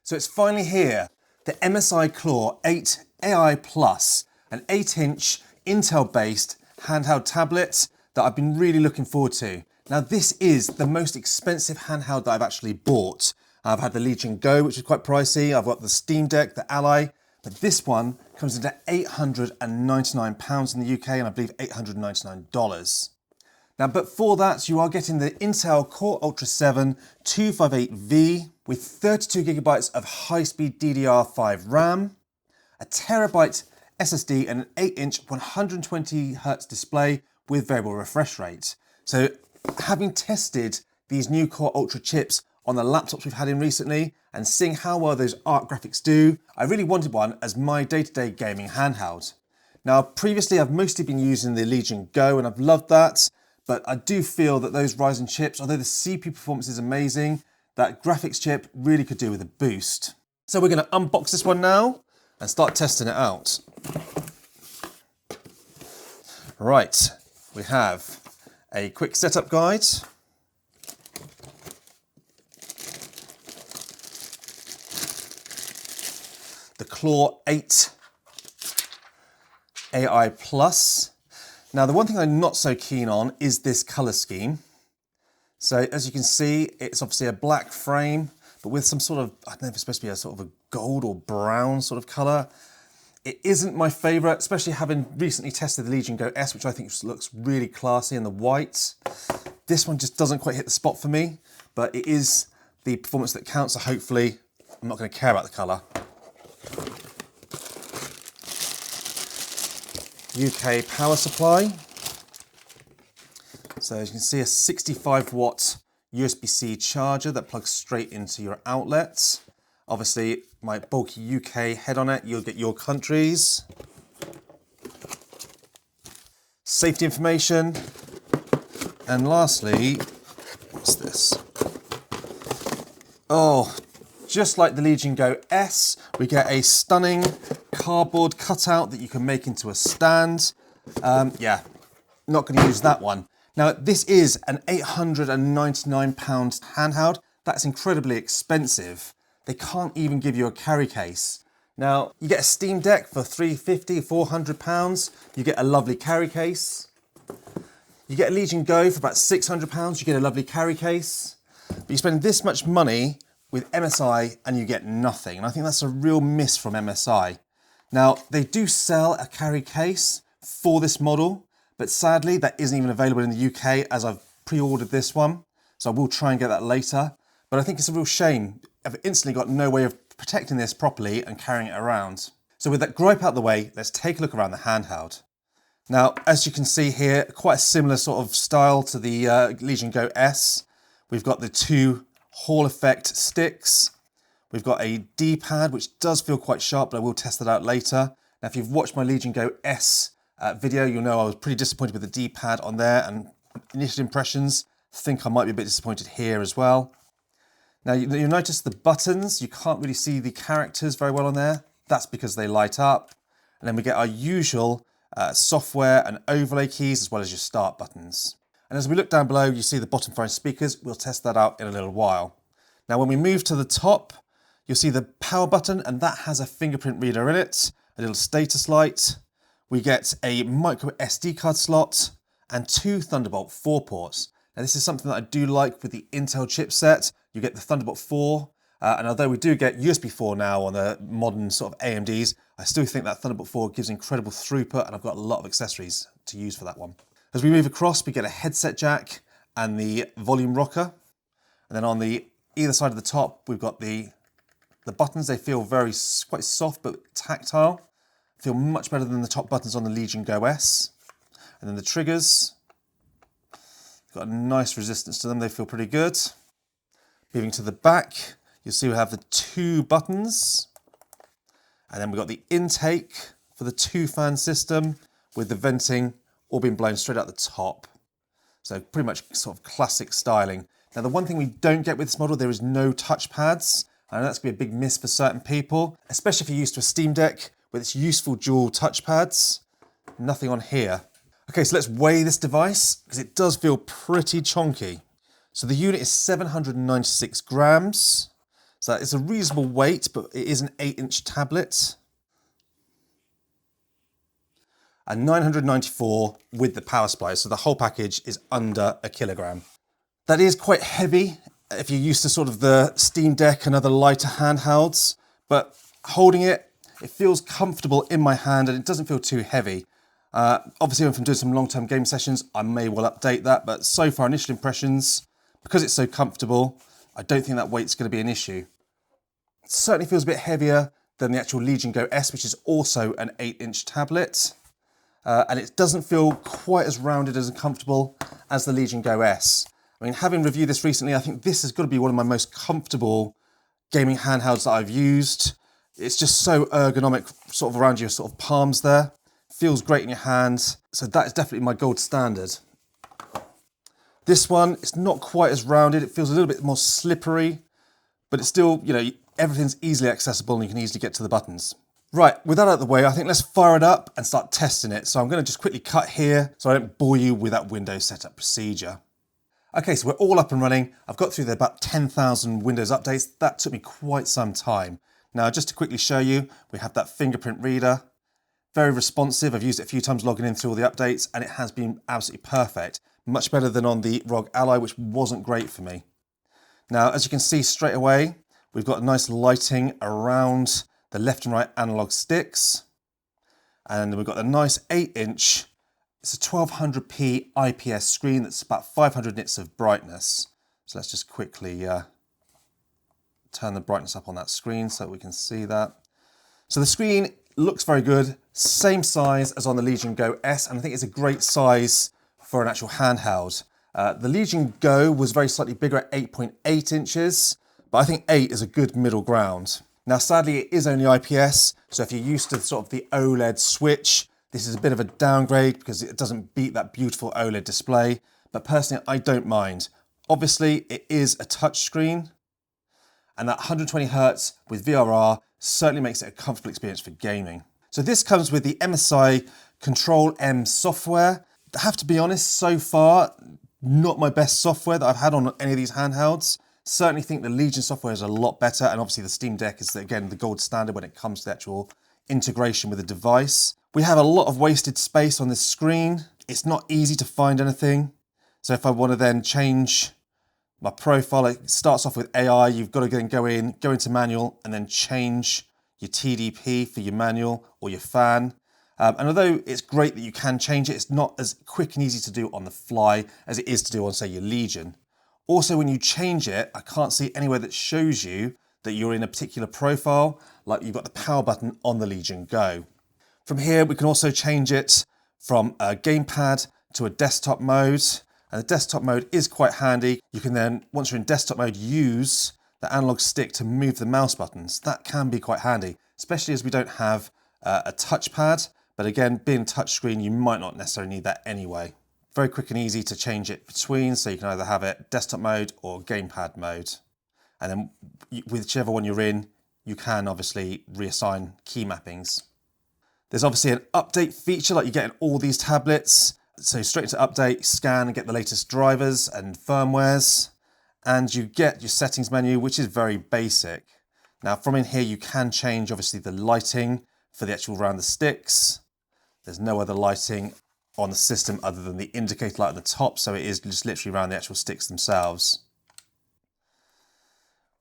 So it's finally here, the MSI Claw 8 AI Plus, an 8-inch Intel-based handheld tablet that I've been really looking forward to. Now this is the most expensive handheld that I've actually bought. I've had the Legion Go, which is quite pricey. I've got the Steam Deck, the Ally, but this one comes into £899 in the UK and I believe $899. Now, but for that, you are getting the Intel Core Ultra 7 258V with 32GB of high-speed DDR5 RAM, a terabyte SSD and an 8-inch 120Hz display with variable refresh rate. So having tested these new Core Ultra chips on the laptops we've had in recently and seeing how well those ARC graphics do, I really wanted one as my day-to-day gaming handheld. Now, previously I've mostly been using the Legion Go and I've loved that, but I do feel that those Ryzen chips, although the CPU performance is amazing, that graphics chip really could do with a boost. So we're going to unbox this one now and start testing it out. Right, we have a quick setup guide. The Claw 8 AI Plus. Now, the one thing I'm not so keen on is this color scheme. So as you can see, it's obviously a black frame, but with some sort of, I don't know if it's supposed to be a sort of a gold or brown sort of color. It isn't my favorite, especially having recently tested the Legion Go S, which I think looks really classy in the white. This one just doesn't quite hit the spot for me, but it is the performance that counts, so hopefully I'm not going to care about the color. UK power supply. So as you can see, a 65-watt USB-C charger that plugs straight into your outlets. Obviously, my bulky UK head on it, you'll get your countries. Safety information. And lastly, what's this? Oh, just like the Legion Go S, we get a stunning cardboard cutout that you can make into a stand. Yeah, not going to use that one. Now, this is an £899 handheld. That's incredibly expensive. They can't even give you a carry case. Now, you get a Steam Deck for £350, £400. You get a lovely carry case. You get a Legion Go for about £600. You get a lovely carry case. But you spend this much money with MSI and you get nothing. And I think that's a real miss from MSI. Now, they do sell a carry case for this model, but sadly that isn't even available in the UK as I've pre-ordered this one. So I will try and get that later. But I think it's a real shame. I've instantly got no way of protecting this properly and carrying it around. So with that gripe out the way, let's take a look around the handheld. Now, as you can see here, quite a similar sort of style to the Legion Go S. We've got the two Hall effect sticks. We've got a D-pad, which does feel quite sharp, but I will test that out later. Now, if you've watched my Legion Go S video, you'll know I was pretty disappointed with the D-pad on there, and initial impressions, I think I might be a bit disappointed here as well. Now, you'll notice the buttons, you can't really see the characters very well on there. That's because they light up. And then we get our usual software and overlay keys, as well as your start buttons. And as we look down below, you see the bottom 5 speakers. We'll test that out in a little while. Now, when we move to the top, you'll see the power button, and that has a fingerprint reader in it, a little status light. We get a micro SD card slot and 2 Thunderbolt 4 ports. Now, this is something that I do like with the Intel chipset. You get the Thunderbolt 4, and although we do get USB 4 now on the modern sort of AMDs, I still think that Thunderbolt 4 gives incredible throughput, and I've got a lot of accessories to use for that one. As we move across, we get a headset jack and the volume rocker. And then on the either side of the top, we've got the buttons. They feel quite soft but tactile. Feel much better than the top buttons on the Legion Go S. And then the triggers, got a nice resistance to them. They feel pretty good. Moving to the back, you'll see we have the 2 buttons. And then we've got the intake for the 2-fan system with the venting all being blown straight out the top. So pretty much sort of classic styling. Now, the one thing we don't get with this model, there is no touch pads. I know that's going to be a big miss for certain people, especially if you're used to a Steam Deck with its useful dual touch pads. Nothing on here. Okay, so let's weigh this device because it does feel pretty chonky. So the unit is 796 grams. So it's a reasonable weight, but it is an 8-inch tablet. And 994 with the power supply, so the whole package is under a kilogram. That is quite heavy if you're used to sort of the Steam Deck and other lighter handhelds, but holding it, it feels comfortable in my hand and it doesn't feel too heavy. Obviously, if I'm doing some long-term game sessions, I may well update that, but so far, initial impressions, because it's so comfortable, I don't think that weight's going to be an issue. It certainly feels a bit heavier than the actual Legion Go S, which is also an 8-inch tablet. And it doesn't feel quite as rounded as comfortable as the Legion Go S. I mean, having reviewed this recently, I think this has got to be one of my most comfortable gaming handhelds that I've used. It's just so ergonomic, sort of around your sort of palms there. Feels great in your hands. So that is definitely my gold standard. This one, it's not quite as rounded. It feels a little bit more slippery, but it's still, you know, everything's easily accessible and you can easily get to the buttons. Right, with that out of the way, I think let's fire it up and start testing it. So I'm going to just quickly cut here so I don't bore you with that Windows setup procedure. Okay, so we're all up and running. I've got through about 10,000 Windows updates. That took me quite some time. Now, just to quickly show you, we have that fingerprint reader. Very responsive. I've used it a few times logging in through all the updates and it has been absolutely perfect. Much better than on the ROG Ally, which wasn't great for me. Now, as you can see straight away, we've got nice lighting around the left and right analog sticks. And then we've got a nice 8-inch, it's a 1200p IPS screen that's about 500 nits of brightness. So let's just quickly turn the brightness up on that screen so that we can see that. So the screen looks very good, same size as on the Legion Go S, and I think it's a great size for an actual handheld. The Legion Go was very slightly bigger at 8.8 inches, but I think 8 is a good middle ground. Now, sadly, it is only IPS, so if you're used to sort of the OLED switch, this is a bit of a downgrade because it doesn't beat that beautiful OLED display, but personally, I don't mind. Obviously, it is a touch screen, and that 120 Hz with VRR certainly makes it a comfortable experience for gaming. So this comes with the MSI Control M software. I have to be honest, so far, not my best software that I've had on any of these handhelds. Certainly think the Legion software is a lot better, and obviously the Steam Deck is, again, the gold standard when it comes to the actual integration with the device. We have a lot of wasted space on this screen. It's not easy to find anything. So if I want to then change my profile, it starts off with AI. You've got to then go into manual, and then change your TDP for your manual or your fan. And although it's great that you can change it, it's not as quick and easy to do on the fly as it is to do on, say, your Legion. Also, when you change it, I can't see anywhere that shows you that you're in a particular profile, like you've got the power button on the Legion Go. From here, we can also change it from a gamepad to a desktop mode. And the desktop mode is quite handy. You can then, once you're in desktop mode, use the analog stick to move the mouse buttons. That can be quite handy, especially as we don't have a touchpad. But again, being touchscreen, you might not necessarily need that anyway. Very quick and easy to change it between, so you can either have it desktop mode or gamepad mode. And then whichever one you're in, you can obviously reassign key mappings. There's obviously an update feature like you get in all these tablets. So straight into update, scan and get the latest drivers and firmwares. And you get your settings menu, which is very basic. Now from in here, you can change obviously the lighting for the actual around the sticks. There's no other lighting on the system other than the indicator light at the top, so it is just literally around the actual sticks themselves.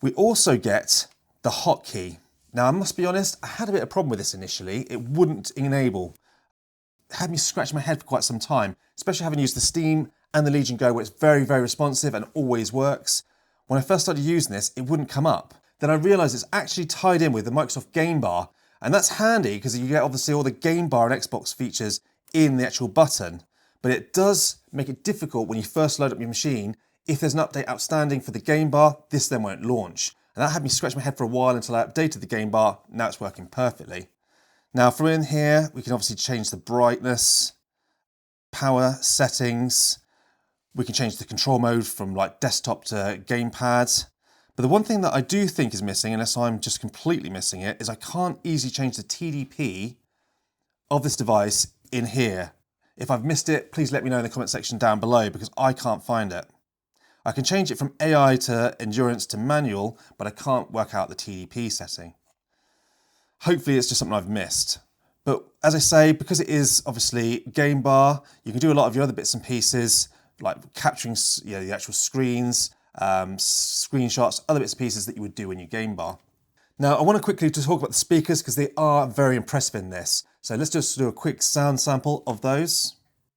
We also get the hotkey. Now I must be honest, I had a bit of a problem with this initially. It wouldn't enable. It had me scratching my head for quite some time, especially having used the Steam and the Legion Go, where it's very, very responsive and always works. When I first started using this, it wouldn't come up. Then I realized it's actually tied in with the Microsoft Game Bar, and that's handy because you get obviously all the Game Bar and Xbox features in the actual button, but it does make it difficult when you first load up your machine. If there's an update outstanding for the Game Bar, this then won't launch. And that had me scratch my head for a while until I updated the Game Bar. Now it's working perfectly. Now from in here, we can obviously change the brightness, power settings. We can change the control mode from like desktop to gamepad. But the one thing that I do think is missing, unless I'm just completely missing it, is I can't easily change the TDP of this device in here. If I've missed it, please let me know in the comment section down below because I can't find it. I can change it from AI to endurance to manual, but I can't work out the TDP setting. Hopefully it's just something I've missed. But as I say, because it is obviously game bar, you can do a lot of your other bits and pieces, like capturing the actual screens, screenshots, other bits and pieces that you would do when you game bar. Now, I want to quickly just talk about the speakers because they are very impressive in this. So let's just do a quick sound sample of those.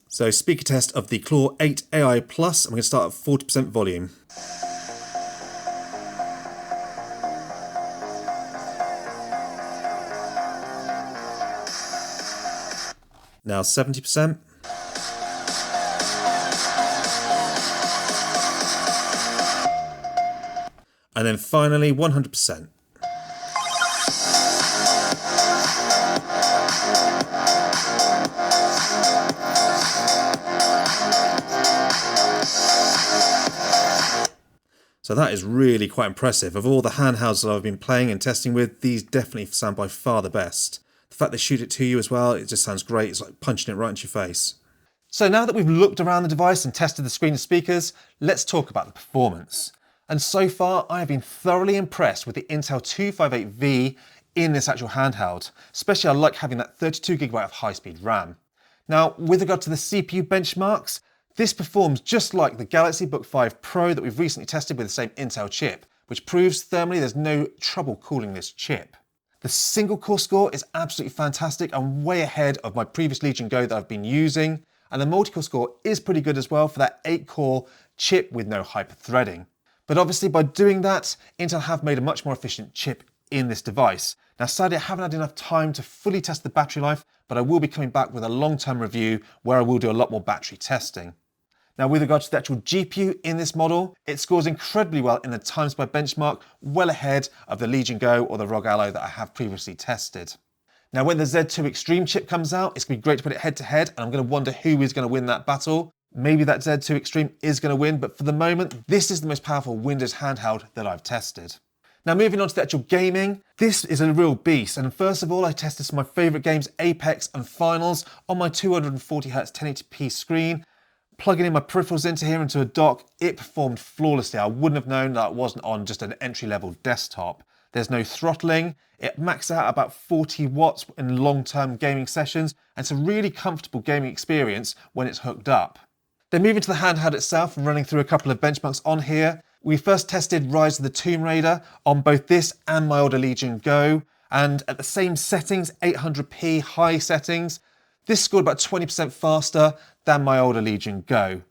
So speaker test of the Claw 8 AI Plus. I'm going to start at 40% volume. Now 70%. And then finally 100%. So that is really quite impressive. Of all the handhelds that I've been playing and testing with, these definitely sound by far the best. The fact they shoot it to you as well, it just sounds great. It's like punching it right into your face. So now that we've looked around the device and tested the screen and speakers, let's talk about the performance. And so far, I have been thoroughly impressed with the Intel 258V in this actual handheld. Especially I like having that 32GB of high-speed RAM. Now, with regard to the CPU benchmarks, this performs just like the Galaxy Book 5 Pro that we've recently tested with the same Intel chip, which proves thermally there's no trouble cooling this chip. The single core score is absolutely fantastic and way ahead of my previous Legion Go that I've been using, and the multi-core score is pretty good as well for that 8-core chip with no hyper-threading. But obviously by doing that, Intel have made a much more efficient chip in this device. Now sadly I haven't had enough time to fully test the battery life, but I will be coming back with a long-term review where I will do a lot more battery testing. Now with regards to the actual GPU in this model, it scores incredibly well in the TimeSpy benchmark, well ahead of the Legion Go or the ROG Aloe that I have previously tested. Now when the Z2 Extreme chip comes out, it's going to be great to put it head to head, and I'm going to wonder who is going to win that battle. Maybe that Z2 Extreme is going to win, but for the moment, this is the most powerful Windows handheld that I've tested. Now moving on to the actual gaming, this is a real beast, and first of all I tested some of my favourite games, Apex and Finals, on my 240Hz 1080p screen. Plugging in my peripherals into here into a dock, it performed flawlessly. I wouldn't have known that it wasn't on just an entry-level desktop. There's no throttling, it maxes out about 40 watts in long-term gaming sessions, and it's a really comfortable gaming experience when it's hooked up. Then moving to the handheld itself and running through a couple of benchmarks on here, we first tested Rise of the Tomb Raider on both this and my older Legion Go, and at the same settings, 800p high settings, this scored about 20% faster than my older Legion Go.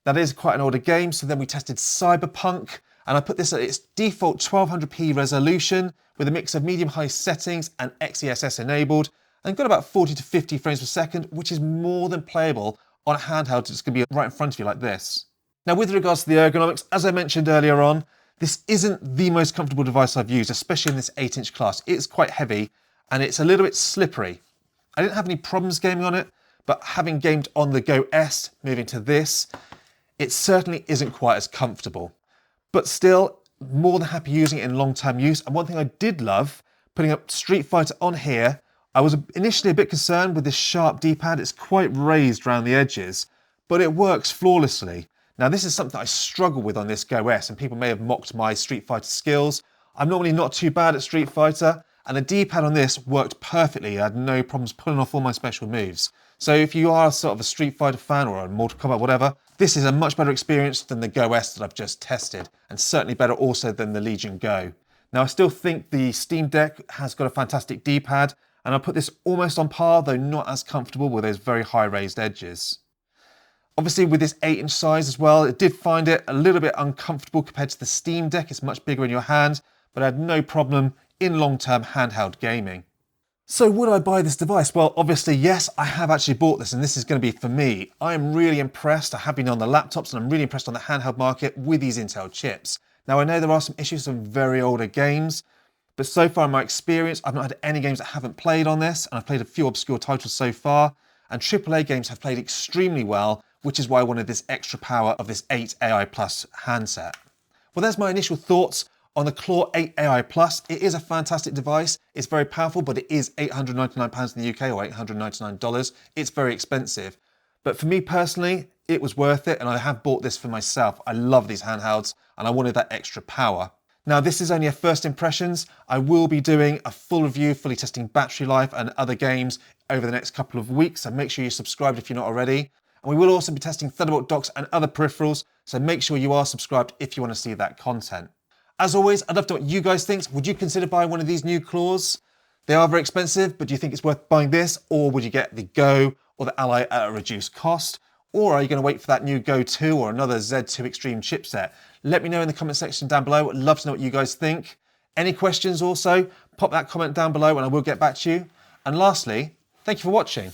That is quite an older game, so then we tested Cyberpunk, and I put this at its default 1200p resolution with a mix of medium-high settings and XeSS enabled, and got about 40 to 50 frames per second, which is more than playable on a handheld that's going to be right in front of you like this. Now with regards to the ergonomics, as I mentioned earlier on, this isn't the most comfortable device I've used, especially in this 8-inch class. It's quite heavy, and it's a little bit slippery. I didn't have any problems gaming on it, but having gamed on the Go S, moving to this, it certainly isn't quite as comfortable. But still, more than happy using it in long-term use. And one thing I did love, putting up Street Fighter on here, I was initially a bit concerned with this sharp D-pad. It's quite raised around the edges, but it works flawlessly. Now this is something I struggle with on this Go S, and people may have mocked my Street Fighter skills. I'm normally not too bad at Street Fighter, and the D-pad on this worked perfectly. I had no problems pulling off all my special moves. So if you are sort of a Street Fighter fan or a Mortal Kombat, whatever, this is a much better experience than the Go S that I've just tested, and certainly better also than the Legion Go. Now I still think the Steam Deck has got a fantastic D-pad, and I'll put this almost on par, though not as comfortable with those very high raised edges. Obviously with this 8-inch size as well, it did find it a little bit uncomfortable compared to the Steam Deck. It's much bigger in your hand, but I had no problem in long-term handheld gaming. So would I buy this device? Well, obviously, yes, I have actually bought this, and this is going to be for me. I am really impressed. I have been on the laptops, and I'm really impressed on the handheld market with these Intel chips. Now, I know there are some issues with some very older games, but so far in my experience, I've not had any games that haven't played on this, and I've played a few obscure titles so far, and AAA games have played extremely well, which is why I wanted this extra power of this 8 AI Plus handset. Well, there's my initial thoughts on the Claw 8 AI Plus. It is a fantastic device. It's very powerful, but it is £899 in the UK or $899. It's very expensive. But for me personally, it was worth it, and I have bought this for myself. I love these handhelds, and I wanted that extra power. Now, this is only a first impressions. I will be doing a full review, fully testing battery life and other games over the next couple of weeks, so make sure you're subscribed if you're not already. And we will also be testing Thunderbolt docks and other peripherals, so make sure you are subscribed if you want to see that content. As always, I'd love to know what you guys think. Would you consider buying one of these new claws? They are very expensive, but do you think it's worth buying this, or would you get the Go or the Ally at a reduced cost? Or are you going to wait for that new Go 2 or another Z2 Extreme chipset? Let me know in the comment section down below. I'd love to know what you guys think. Any questions also, pop that comment down below and I will get back to you. And lastly, thank you for watching.